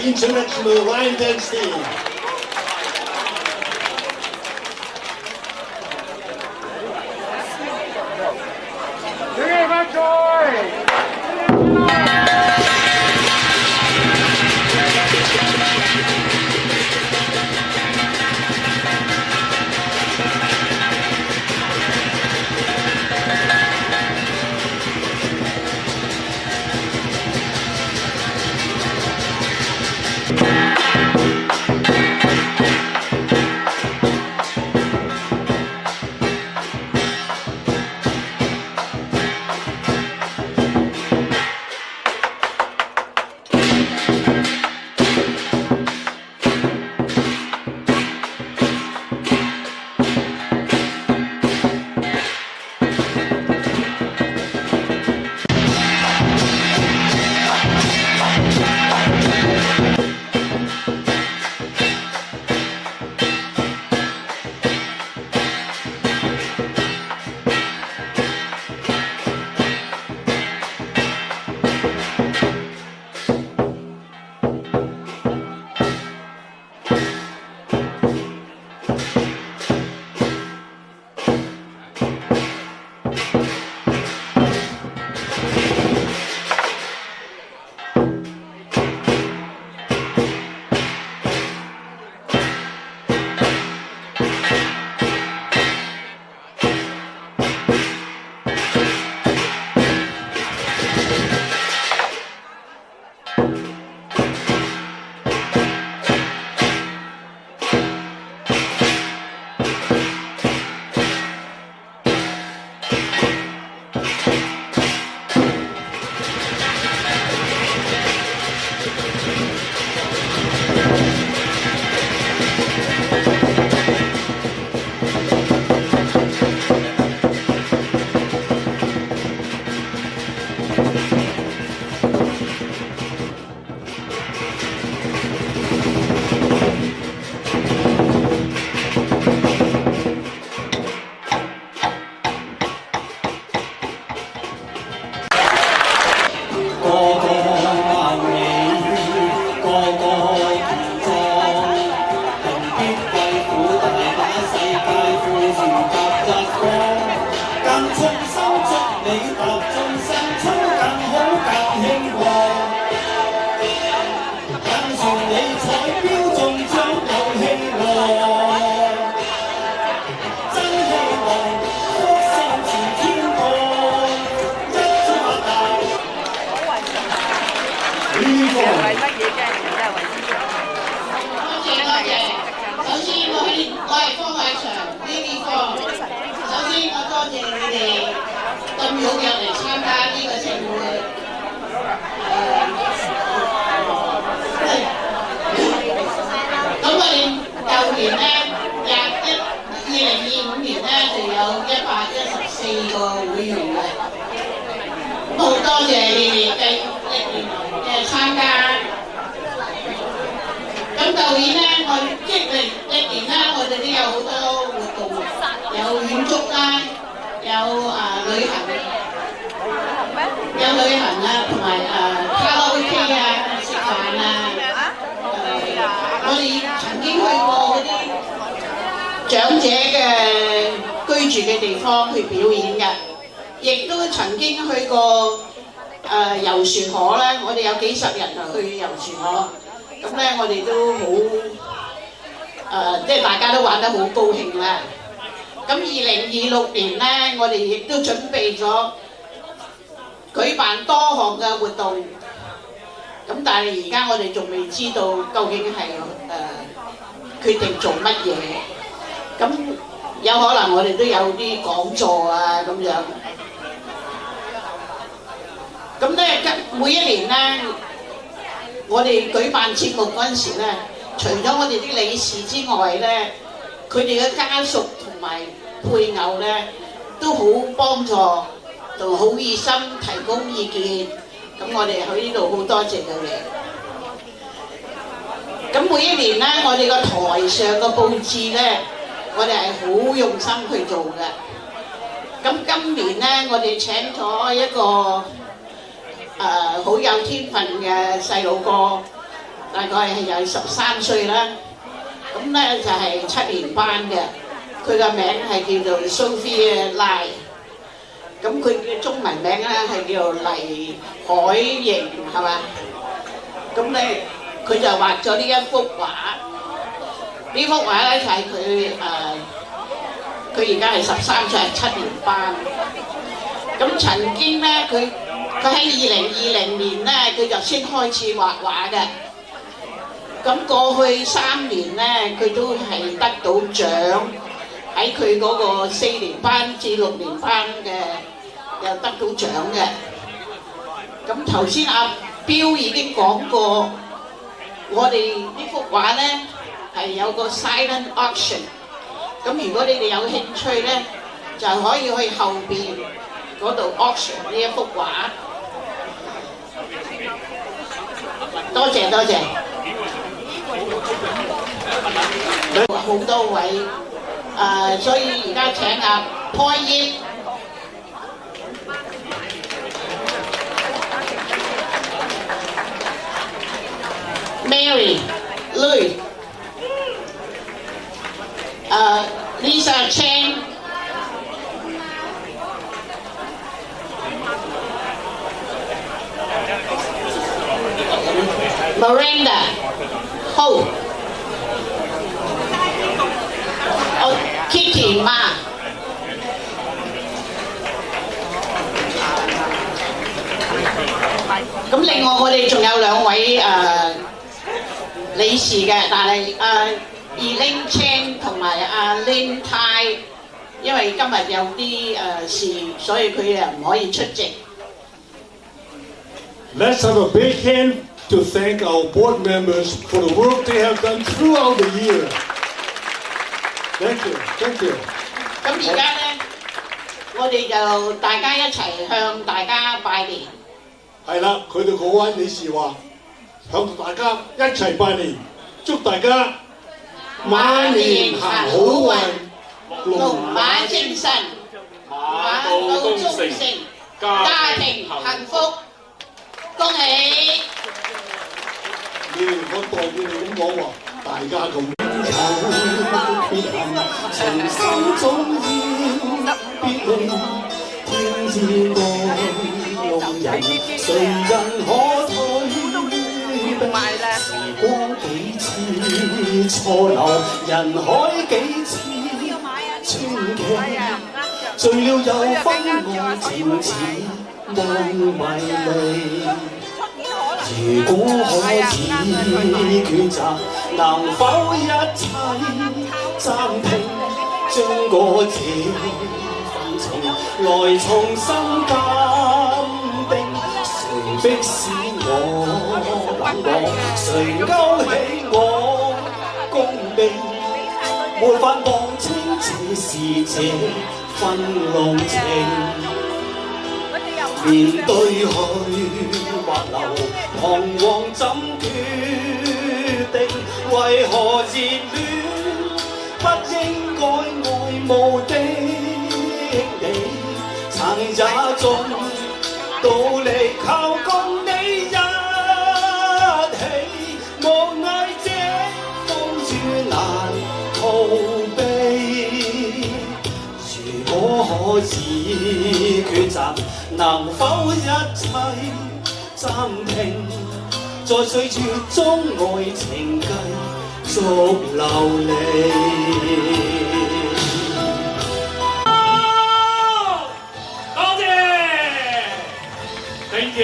International Line Dance Team.長者嘅居住嘅地方去表演嘅，亦都曾經去過遊船河咧，我哋有幾十人去遊船河，咁咧我哋都好即係大家都玩得好高興啦。咁2026年咧，我哋亦都準備咗舉辦多項嘅活動，咁但係而家我哋仲未知道究竟係決定做乜嘢。咁有可能我哋都有啲講座啊咁樣。咁咧每一年咧，我哋舉辦節目嗰陣時咧，除咗我哋啲理事之外咧，佢哋嘅家屬同埋配偶咧都好幫助，同好熱心提供意見。咁我哋喺呢度好多謝佢哋。咁每一年咧，我哋個台上嘅佈置咧，我哋係好用心去做嘅。咁今年咧，我哋請咗一個好有天分嘅細路哥，大概係有13歲啦。咁咧就係7年班嘅，佢個名係叫做 Sophia Lai。咁佢嘅中文名咧係叫黎海瑩，係嘛？咁咧佢就畫咗呢一幅畫。呢幅畫咧就係佢而家係13歲，係7年班。咁曾經咧，佢喺2020年咧，佢就先開始畫畫嘅。咁過去3年咧，佢都係得到獎，喺佢嗰個4年班至6年班嘅又得到獎嘅。咁頭先阿標已經講過，我哋呢幅畫咧係有個 silent auction。咁如果你哋有興趣咧，就可以去後邊嗰度 auction 呢一幅畫。多謝多謝。好多位所以而家請阿開英。Mary, Louis, Lisa Chen, Miranda, Ho, Kitty Ma。咁另外我哋仲有2位理事嘅，但係Elaine Chan 同埋Lin Tai， 因為今日有啲事，所以佢哋唔可以出席。Let's have a big hand to thank our board members for the work they have done throughout the year. Thank you, thank you. 咁而家咧，我哋就大家一齊向大家拜年。係啦，佢哋嗰位理事話向大家一齊拜年，祝大家馬年行好運，龍馬精神，馬到忠誠，家庭幸福，恭喜！我代表你咁講話，大家咁。情深總要別離，天之愛弄人，誰人可退避？時光幾次錯流，人海幾次傳奇，醉了又分愛情似夢迷離。如果可以抉擇，能否一切暫停，將過這份情來重新鑑定？誰逼使我冷漠？誰勾起我共鳴？沒法望清這是這份濃情。面對去或留，彷徨怎決定？為何熱戀不應該愛慕的你？曾也盡努力靠共你一起，無奈這風雨難逃避。如果可以抉擇，能否一切暫停？在歲月中愛情繼續流離。多謝 ，Thank you。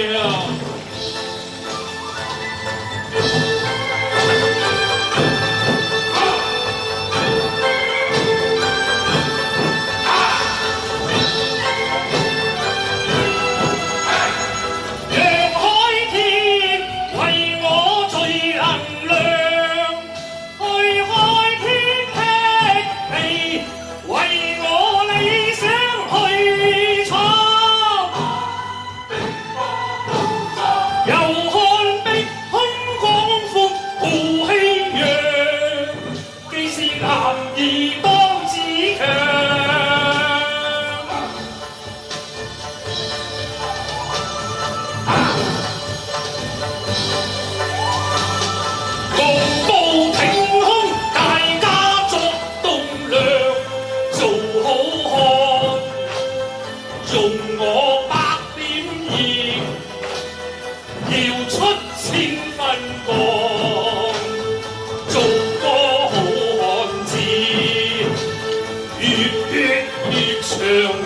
血越長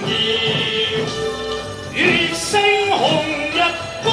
熱，越勝紅日光。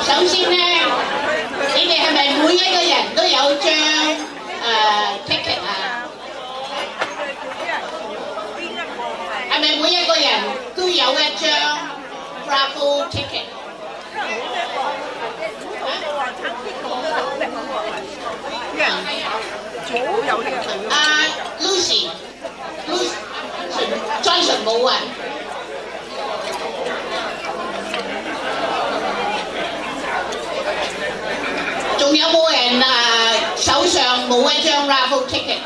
首先咧，你哋係咪每一個人都有張ticket 啊？係咪每一個人都有一張 Bravo ticket？ Lucy Johnson 冇啊。仲有冇人手上冇一張 Raffle ticket？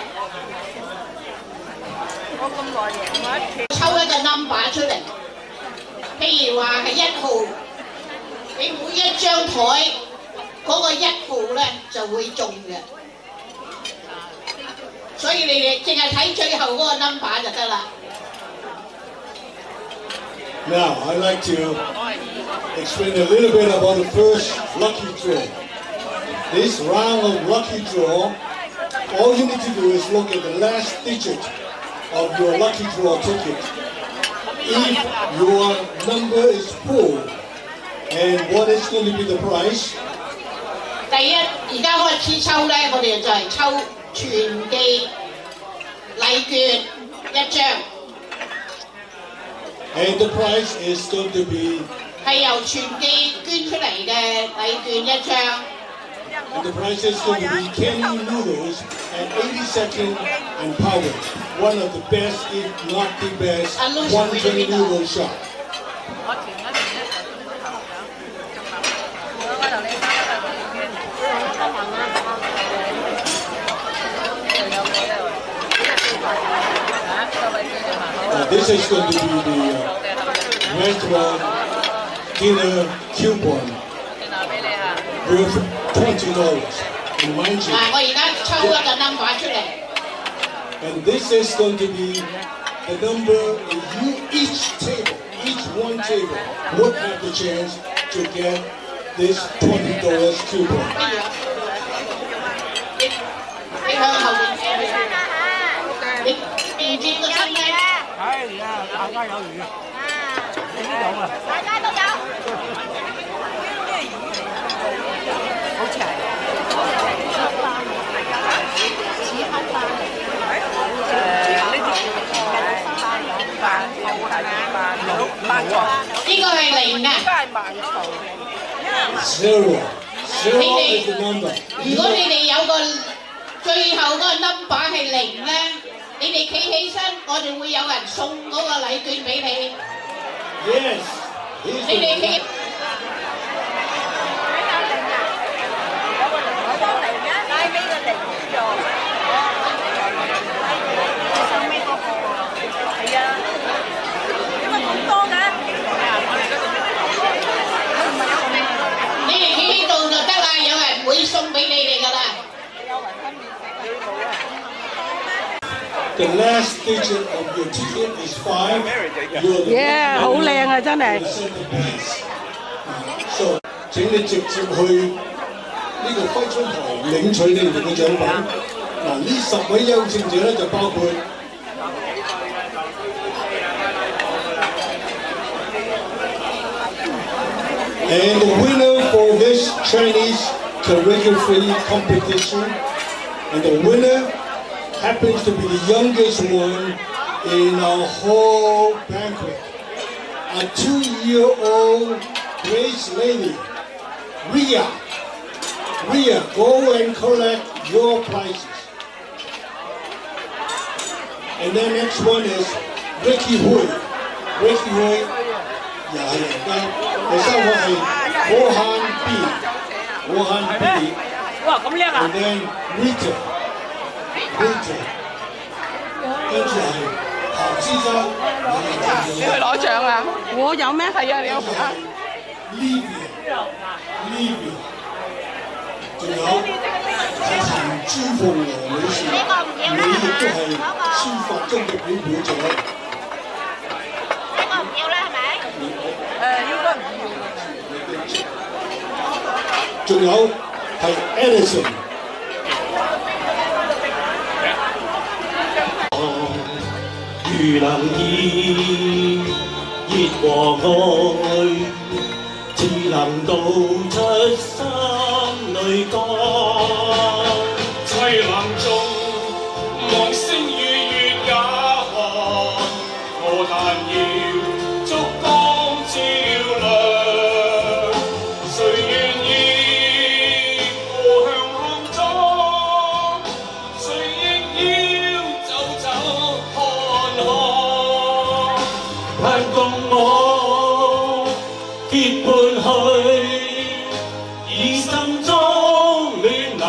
抽一個 number 出嚟，譬如話係1號，你每一張台嗰個1號咧就會中嘅，所以你哋淨係睇最後嗰個 number 就得啦。Now, I'd like to explain a little bit about the first lucky draw. This round of lucky draw, all you need to do is look at the last digit of your lucky draw ticket. If your number is full, and what is going to be the price? 第一，而家開始抽咧，我哋就係抽全記禮券1張。And the price is going to be 係由全記捐出嚟嘅禮券1張。And the price is going to be Kenny Noodles at 82nd and Powell, one of the best, if not the best, one Kenny Noodle shop. This is going to be the restaurant dinner coupon worth $20. And mind you, 我而家抽一個 number 出嚟。 and this is going to be the number each one table would have the chance to get this $20 coupon. 你向後邊你唔見個身咧？係啊，大家有魚，你都有啊？大家都有。好似係。似黑斑。呢條呢個係零啊！ Zero is the number. 如果你哋有個最後嗰個 number 係零咧，你哋企起身，我哋會有人送嗰個禮券俾你。Yes. 你哋企。The last digit of your ticket is 5. You're the Yeah，好靚啊，真係。 So， 請你直接去呢個揮春台領取你哋嘅獎品。嗱，呢10位優勝者咧就包括。 And the winner for this Chinese calligraphy competition, and the winner happens to be the youngest one in our whole banquet. A 2-year-old Grace lady, Ria. Ria, go and collect your prizes. And then next one is Ricky Hui. Ricky Hui, 又係人家。 第三個係武漢 B， 武漢 B。哇，咁叻啊 ！And then Rita， 跟住係何先生，你去攞獎啊！我有咩？係啊，你有啊 Livia， 仲有陳朱鳳娥女士，你亦都係書法中嘅表表者。 應該唔要。仲有係 Edison。如能以熱和愛，自能道出心裏歌。凄冷中，望星與月也看，我但要燭光照亮。誰願意步向暗中？誰亦要走走看看。盼共我結伴去，以心中暖流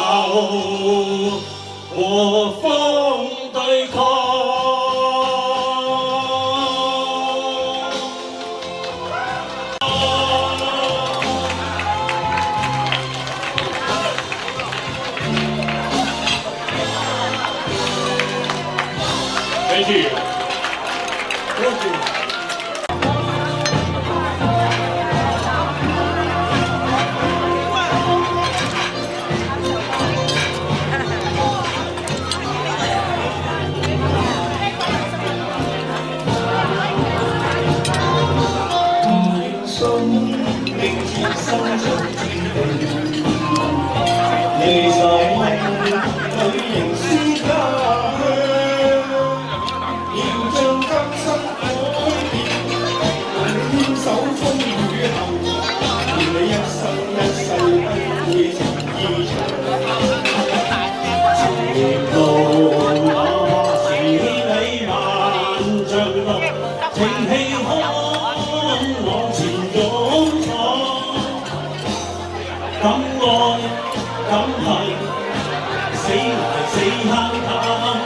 和風對抗。 Thank you. Thank you.敢愛敢恨，死捱死慳貪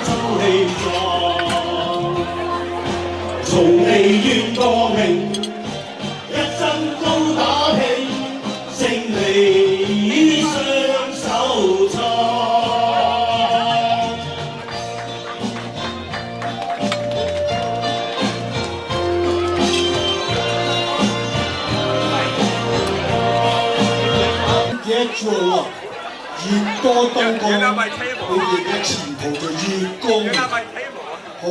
粗氣壯，從未怨過命，一生都打拼，勝利雙手撐。Get your luck， 越多燈光，你哋嘅前途就越光明。好，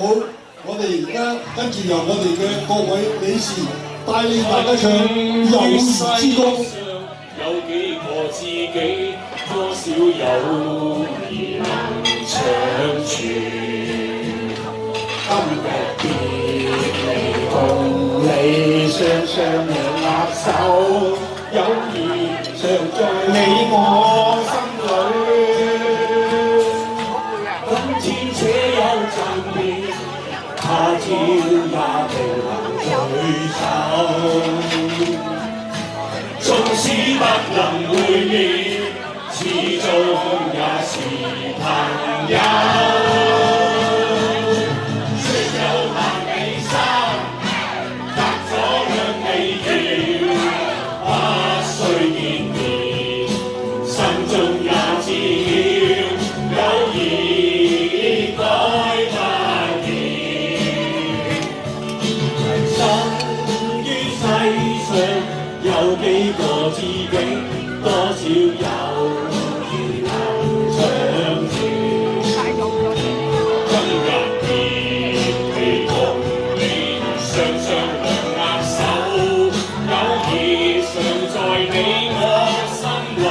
我哋而家跟住由我哋嘅各位理事帶領大家唱《友誼之歌》。有幾個知己，多少友誼能長存。今日別離共你雙兩握手，友誼常在你我心裏。今天且有暫別，他朝也定能聚首。縱使不能會面，始終也是朋友。雖有萬里山，隔咗兩地遠，不需見面，心中也知曉，友誼該不自己，多少友誼能長存。今日別離共你雙雙兩握手，友誼常在你我心裏。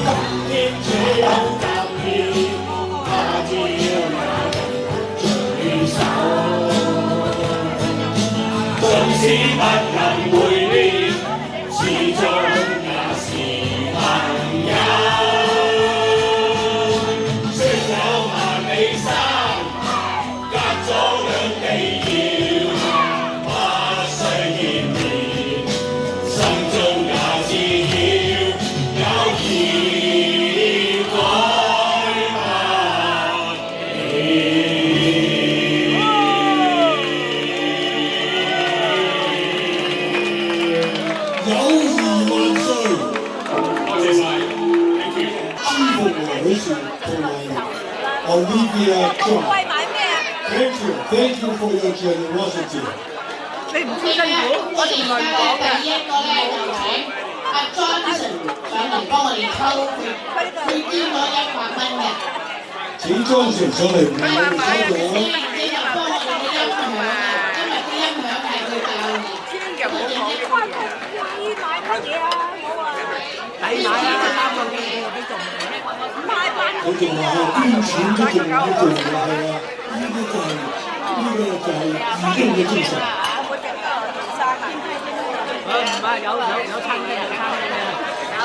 今天這有革命，他朝也聚首。縱使不能會面，始終也是朋友。雖有萬里山，隔咗兩地遙，不需見面，心中也知曉，友誼改不了。友誼萬歲！多謝晒，thank you。朱鳳華女士同埋 Olivia John。Thank you for your generosity。你唔知咁辛苦，我哋而家咧第一個咧就請阿 Johnson 上嚟幫我哋抽佢捐咗100蚊嘅。請 Johnson 上嚟唔該，你收咗。你就幫我哋嘅音響啊，因為啲音響係佢教嘅。又冇講你買乜嘢啊？冇啊！抵買啊，3個幾個都仲唔係辦佢仲話係捐錢都仲要做係啊！呢啲就係義工嘅精神。我整個電商啊！唔係有餐廳有餐廳嘅，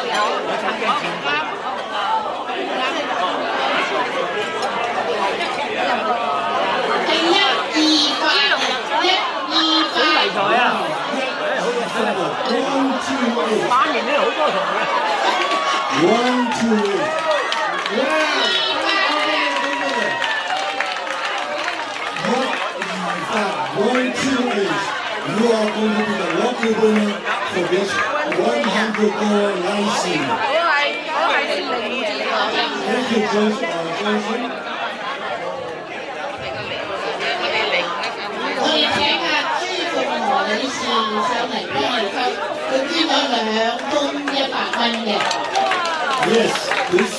有餐廳前係128好題材啊！晚年咧好多堂嘅。 One, two, one, two, eight. You are going to be the lucky winner for this $100 license. 我 Thank you, Johnson. 哋請阿朱鳳娥女士上嚟幫我哋抽，佢捐咗2封100蚊嘅。Yes, this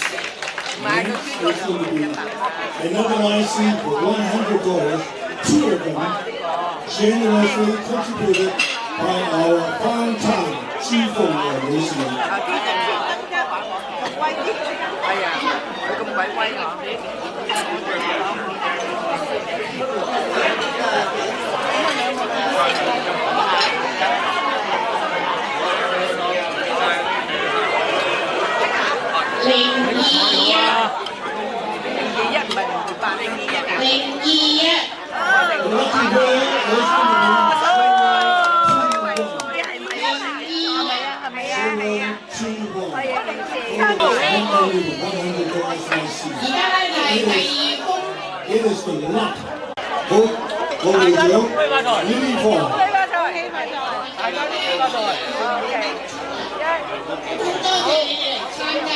means there's going to be another license for $100. Two of them generously contributed by our fountain, Chief of Museum. 係啊，佢咁鬼威啊！02啊01唔係028，02 02啊！ Lucky winner is 而家咧就係第2封。It is the luck. 好，我會長 uniform。好多謝你哋嚟參加。